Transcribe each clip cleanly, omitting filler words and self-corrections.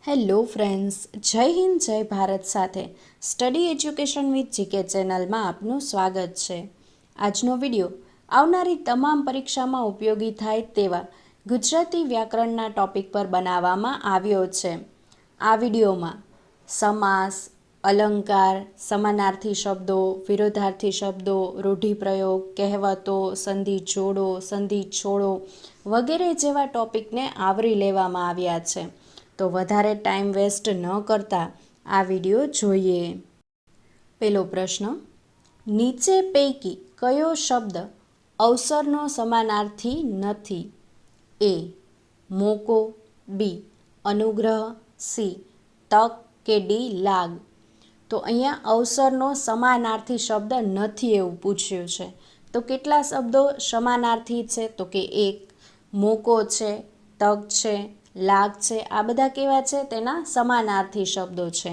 Hello friends, જય હિન્દ જય ભારત સાથે સ્ટડી એજ્યુકેશન વિથ જીકે ચેનલમાં આપનું સ્વાગત છે. આજનો વિડીયો આવનારી તમામ પરીક્ષામાં ઉપયોગી થાય તેવા ગુજરાતી વ્યાકરણના ટોપિક પર બનાવવામાં આવ્યો છે. આ વિડીયોમાં સમાસ, અલંકાર, સમાનાર્થી શબ્દો, વિરોધાર્થી શબ્દો, રૂઢિપ્રયોગ, કહેવતો, સંધિ જોડો, સંધિ છોડો વગેરે જેવા ટોપિકને આવરી લેવામાં આવ્યા છે. તો વધારે ટાઈમ વેસ્ટ ન કરતા આ વિડીયો જોઈએ. પેલો પ્રશ્ન, નીચે પૈકી કયો શબ્દ અવસરનો સમાનાર્થી નથી? એ. મોકો, બી. અનુગ્રહ, સી. તક કે ડી. લાગ. તો અહીંયા અવસરનો સમાનાર્થી શબ્દ નથી એવું પૂછ્યું છે. તો કેટલા શબ્દો સમાનાર્થી છે? તો કે એક. મોકો છે, તક છે, લાગ છે, આ બધા કેવા છે? તેના સમાનાર્થી શબ્દો છે.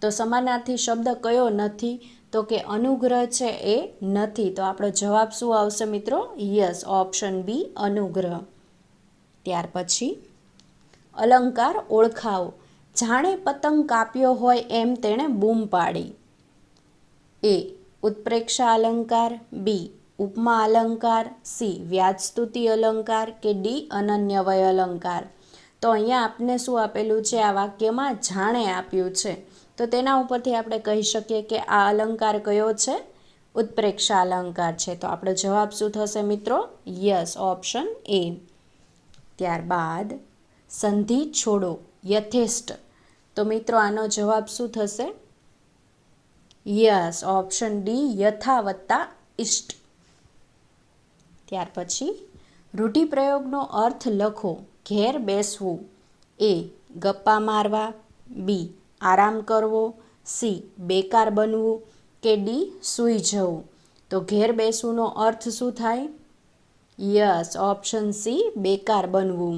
તો સમાનાર્થી શબ્દ કયો નથી? તો કે અનુગ્રહ છે એ નથી. તો આપણો જવાબ શું આવશે મિત્રો? યસ, ઓપ્શન બી અનુગ્રહ. ત્યાર પછી અલંકાર ઓળખાવો. જાણે પતંગ કાપ્યો હોય એમ તેણે બૂમ પાડી. એ. ઉત્પ્રેક્ષા અલંકાર, બી. ઉપમા અલંકાર, સી. વ્યાજસ્તુતિ અલંકાર કે ડી. અનન્યવય અલંકાર. તો અહીંયા આપને શું આપેલું છે? આ વાક્યમાં જાણે આપ્યું છે. તો તેના ઉપરથી આપણે કહી શકીએ કે આ અલંકાર કયો છે? ઉત્પ્રેક્ષા અલંકાર છે. તો આપણો જવાબ શું થશે મિત્રો? યસ, ઓપ્શન એ. ત્યારબાદ સંધિ છોડો, યથેષ્ટ. તો મિત્રો આનો જવાબ શું થશે? Yes, option D. યથા વત્તા ઇષ્ટ. ત્યાર પછી રૂઢિપ્રયોગનો અર્થ લખો. ઘેર બેસવું. એ. ગપ્પા મારવા, બી. આરામ કરવો, સી. બેકાર બનવું કે ડી. સૂઈ જવું. તો ઘેર બેસવુંનો અર્થ શું થાય? Yes, option C. બેકાર બનવું.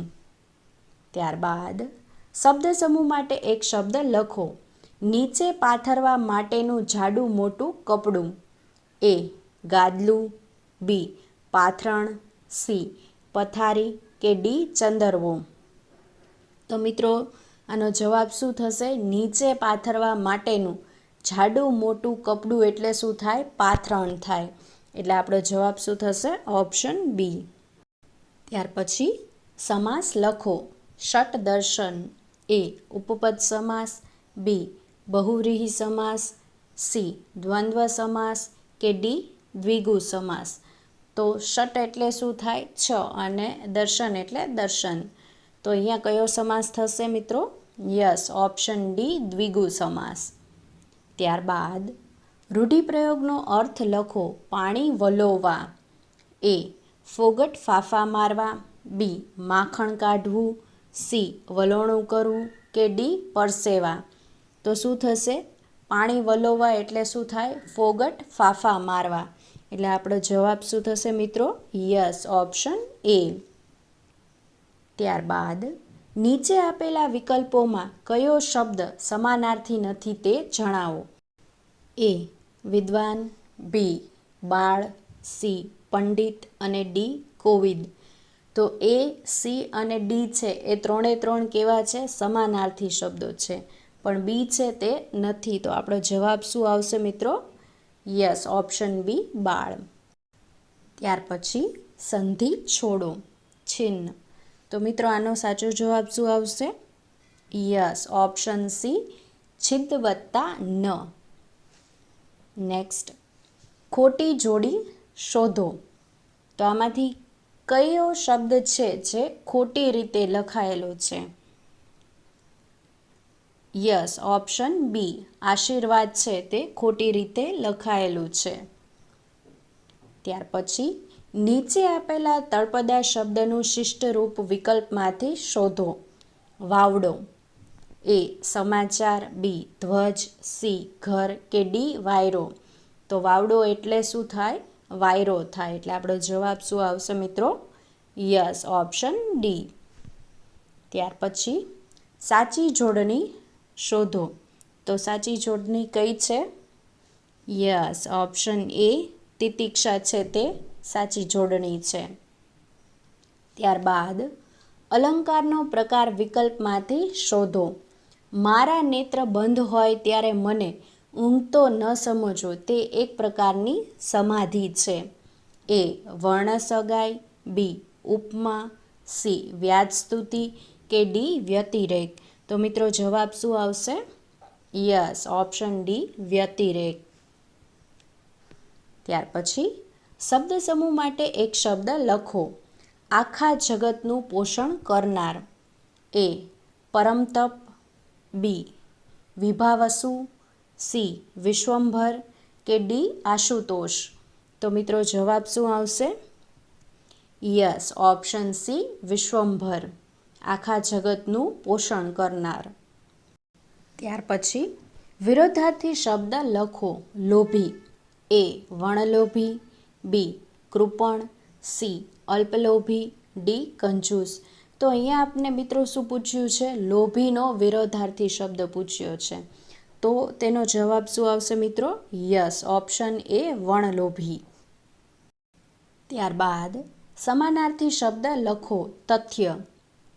ત્યારબાદ શબ્દ સમૂહ માટે એક શબ્દ લખો. નીચે પાથરવા માટેનું જાડું મોટું કપડું. એ. ગાદલું, બી. પાથરણ, સી. પથારી કે ડી. ચંદરવો. તો મિત્રો આનો જવાબ શું થશે? નીચે પાથરવા માટેનું જાડું મોટું કપડું એટલે શું થાય? પાથરણ થાય. એટલે આપણો જવાબ શું થશે? Option B. ત્યાર પછી સમાસ લખો. ષટ દર્શન. એ. ઉપપદ સમાસ, બી. બહુવ્રીહી સમાસ, સી. દ્વંદ્વ સમાસ કે ડી. દ્વિગુ સમાસ. તો ષટ એટલે શું થાય? છ, અને દર્શન એટલે દર્શન. તો અહીંયા કયો સમાસ થશે મિત્રો? Yes, option D. દ્વિગુ સમાસ. ત્યારબાદ રૂઢિપ્રયોગનો અર્થ લખો. પાણી વલોવવા. એ. ફોગટ ફાંફા મારવા, બી. માખણ કાઢવું, સી. વલોણું કરવું કે ડી. પરસેવા. તો શું થશે? પાણી વલોવવા એટલે શું થાય? ફોગટ ફાંફા મારવા. એટલે આપણો જવાબ શું થશે મિત્રો? યસ, ઓપ્શન એ. ત્યારબાદ નીચે આપેલા વિકલ્પોમાં કયો શબ્દ સમાનાર્થી નથી તે જણાવો. એ. વિદ્વાન, બી. બાળ, સી. પંડિત અને ડી. કોવિદ. તો એ, સી અને ડી છે એ ત્રણે ત્રણ કેવા છે? સમાનાર્થી શબ્દો છે. પણ બી છે તે નથી. તો આપણો જવાબ શું આવશે મિત્રો? Yes, option B. બાળ. ત્યાર પછી સંધિ છોડો, છિન્ન. તો મિત્રો આનો સાચો જવાબ શું આવશે? Yes, option C. છિદ્દ વત્તા ન. નેક્સ્ટ, ખોટી જોડી શોધો. તો આમાંથી કયો શબ્દ છે જે ખોટી રીતે લખાયેલો છે? Yes, option B. આશીર્વાદ છે તે ખોટી રીતે લખાયેલું છે. ત્યાર પછી નીચે આપેલા તળપદા શબ્દનું શિષ્ટ રૂપ વિકલ્પમાંથી શોધો. વાવડો. એ. સમાચાર, બી. ધ્વજ, સી. ઘર કે ડી. વાયરો. તો વાવડો એટલે શું થાય? વાયરો થાય. એટલે આપણો જવાબ શું આવશે મિત્રો? Yes, option D. ત્યાર પછી સાચી જોડણી શોધો. તો સાચી જોડણી કઈ છે? યસ, ઓપ્શન એ. તિતિક્ષા છે તે સાચી જોડણી છે. ત્યારબાદ અલંકારનો પ્રકાર વિકલ્પમાંથી શોધો. મારા નેત્ર બંધ હોય ત્યારે મને ઊંઘ તો ન સમજો તે એક પ્રકારની સમાધિ છે. એ. વર્ણસગાઈ, બી. ઉપમા, સી. વ્યાજસ્તુતિ કે ડી. વ્યતિરેક. તો મિત્રો જવાબ શું આવશે? યસ, ઓપ્શન ડી વ્યતિરેક. ત્યાર પછી શબ્દ સમૂહ માટે એક શબ્દ લખો. આખા જગતનું પોષણ કરનાર. એ. પરમતપ, બી. વિભાવસુ, સી. વિશ્વંભર કે ડી. આશુતોષ. તો મિત્રો જવાબ શું આવશે? યસ, ઓપ્શન સી વિશ્વંભર, આખા જગતનું પોષણ કરનાર. ત્યાર પછી વિરોધાર્થી શબ્દ લખો. લોભી. એ. વણલોભી, બી. કૃપણ, સી. અલ્પલોભી, ડી. કંજૂસ. તો અહીંયા આપને મિત્રો શું પૂછ્યું છે? લોભીનો વિરોધાર્થી શબ્દ પૂછ્યો છે. તો તેનો જવાબ શું આવશે મિત્રો? યસ, ઓપ્શન એ વણલોભી. ત્યારબાદ સમાનાર્થી શબ્દ લખો. તથ્ય.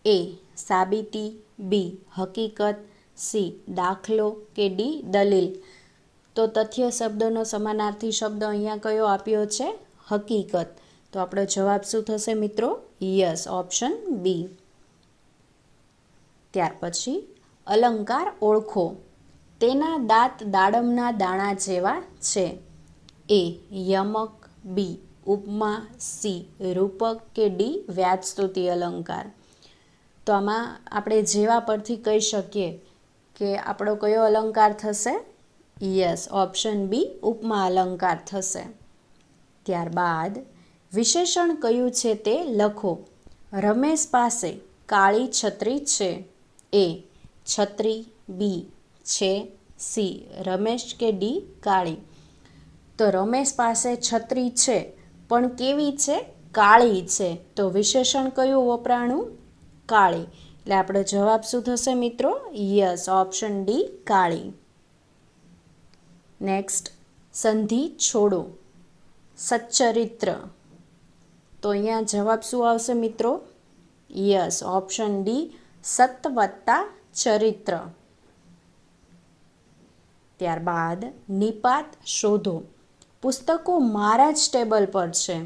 એ. સાબિતી, બી. હકીકત, સી. દાખલો કે ડી. દલીલ. તો તથ્ય શબ્દનો સમાનાર્થી શબ્દ અહીંયા કયો આપ્યો છે? હકીકત. તો આપણો જવાબ શું થશે મિત્રો? Yes, option B. ત્યાર પછી અલંકાર ઓળખો. તેના દાંત દાડમના દાણા જેવા છે. એ. યમક, બી. ઉપમા, સી. રૂપક કે ડી. વ્યાજસ્તુતિ અલંકાર. તો આમાં આપણે જેવા પરથી કહી શકીએ કે આપણો કયો અલંકાર થશે? યસ, ઓપ્શન બી ઉપમા અલંકાર થશે. ત્યારબાદ વિશેષણ કયું છે તે લખો. રમેશ પાસે કાળી છત્રી છે. એ. છત્રી, બી. છે, સી. રમેશ કે ડી. કાળી. તો રમેશ પાસે છત્રી છે પણ કેવી છે? કાળી છે. તો વિશેષણ કયું વપરાણું? કાળી. એટલે આપણો જવાબ શું થશે મિત્રો? યસ, ઓપ્શન ડી કાળી. નેક્સ્ટ સંધિ છોડો. સચ્ચરિત્ર. તો અહીંયા જવાબ શું આવશે મિત્રો? યસ, ઓપ્શન ડી સત વત્તા ચરિત્ર. ત્યારબાદ નિપાત શોધો. પુસ્તકો મારા જ ટેબલ પર છે.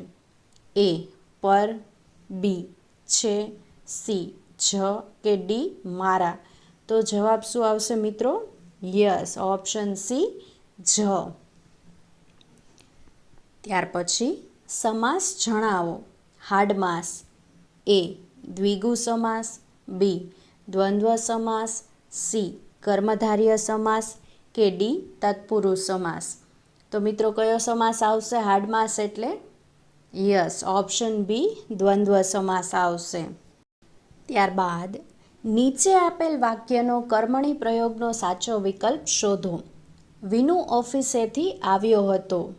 એ. પર, બી. છે, સી. જ કે ડી. મારા. તો જવાબ શું આવશે મિત્રો? યસ, ઓપ્શન સી જ. ત્યાર પછી સમાસ જણાવો. હાડમાસ. એ. દ્વિગુ સમાસ, બી. દ્વંદ્વ સમાસ, સી. કર્મધારય સમાસ કે ડી. તત્પુરુષ સમાસ. તો મિત્રો કયો સમાસ આવશે હાડમાસ એટલે? યસ, ઓપ્શન બી દ્વંદ્વ સમાસ આવશે. ત્યારબાદ નીચે આપેલ વાક્યનો કર્મણી પ્રયોગનો સાચો વિકલ્પ શોધો. વિનુ ઓફિસેથી આવ્યો હતો.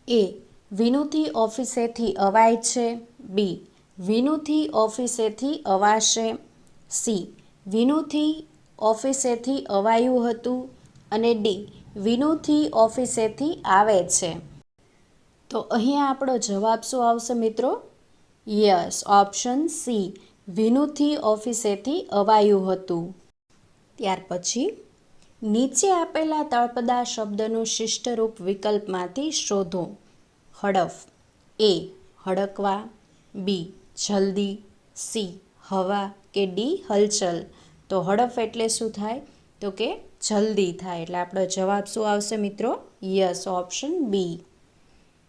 એ. વિનુથી ઓફિસેથી અવાય છે. બી. વિનુથી ઓફિસેથી અવાશે. સી. વિનુથી ઓફિસેથી અવાયું હતું. અને ડી. વિનુથી ઓફિસેથી આવે છે. તો અહીંયા આપણો જવાબ શું આવશે મિત્રો? યસ, ઓપ્શન સી વિનુથી ઓફિસેથી અવાયું હતું. ત્યાર પછી નીચે આપેલા તળપદા શબ્દનું શિષ્ટરૂપ વિકલ્પમાંથી શોધો. હડફ. એ. હડકવા, બી. જલ્દી, સી. હવા કે ડી. હલચલ. તો હડફ એટલે શું થાય? તો કે જલ્દી થાય. એટલે આપણો જવાબ શું આવશે મિત્રો? Yes, option B.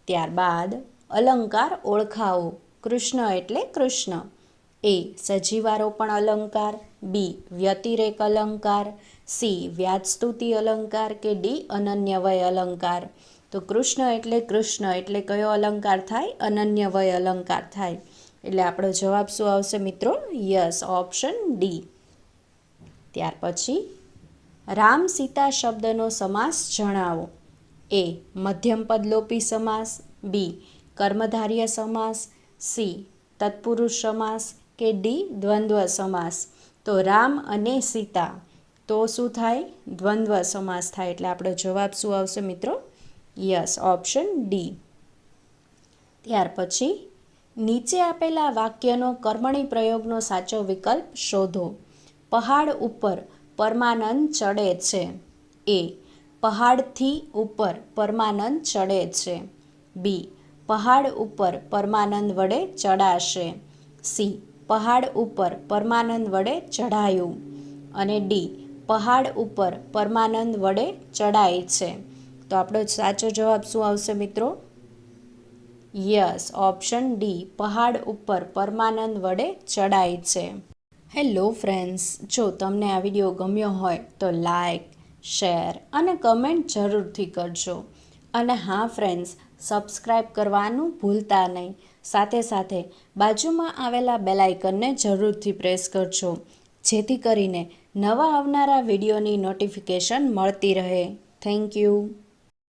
ત્યારબાદ અલંકાર ઓળખાવો. કૃષ્ણ એટલે કૃષ્ણ. એ. સજીવારોપણ અલંકાર, બી. વ્યતિરેક અલંકાર, સી. વ્યાજસ્તુતિ અલંકાર કે ડી. અનન્યવય અલંકાર. તો કૃષ્ણ એટલે કયો અલંકાર થાય? અનન્યવય અલંકાર થાય. એટલે આપણો જવાબ શું આવશે મિત્રો? Yes, option D. ત્યાર પછી રામ સીતા શબ્દનો સમાસ જણાવો. એ. મધ્યમપદલોપી સમાસ, બી. કર્મધારય સમાસ, સી. તત્પુરુષ સમાસ કે ડી. દ્વંદ્વ સમાસ. તો રામ અને સીતા તો શું થાય? દ્વંદ્વ સમાસ થાય. એટલે આપણો જવાબ શું આવશે મિત્રો? Yes, option D. ત્યાર પછી નીચે આપેલા વાક્યનો કર્મણી પ્રયોગનો સાચો વિકલ્પ શોધો. પહાડ ઉપર પરમાનંદ ચડે છે? એ. પહાડથી ઉપર પરમાનંદ ચડે છે. બી. પહાડ ઉપર પરમાનંદ વડે ચડાશે. સી. પહાડ ઉપર પરમાનંદ વડે ચઢાયું. અને ડી. પહાડ ઉપર પરમાનંદ વડે ચડાય છે. તો આપણો સાચો જવાબ શું આવશે મિત્રો? યસ, ઓપ્શન ડી, પહાડ ઉપર પરમાનંદ વડે ચડાય છે. હેલો ફ્રેન્ડ્સ, જો તમને આ વિડીયો ગમ્યો હોય તો લાઈક, શેર અને કમેન્ટ જરૂરથી કરજો. અને હા ફ્રેન્ડ્સ, સબસ્ક્રાઈબ કરવાનું ભૂલતા નહીં. સાથે સાથે બાજુમાં આવેલા બેલ આઇકનને જરૂરથી પ્રેસ કરજો, જેથી કરીને નવા આવનારા વિડીયોની નોટિફિકેશન મળતી રહે. Thank you.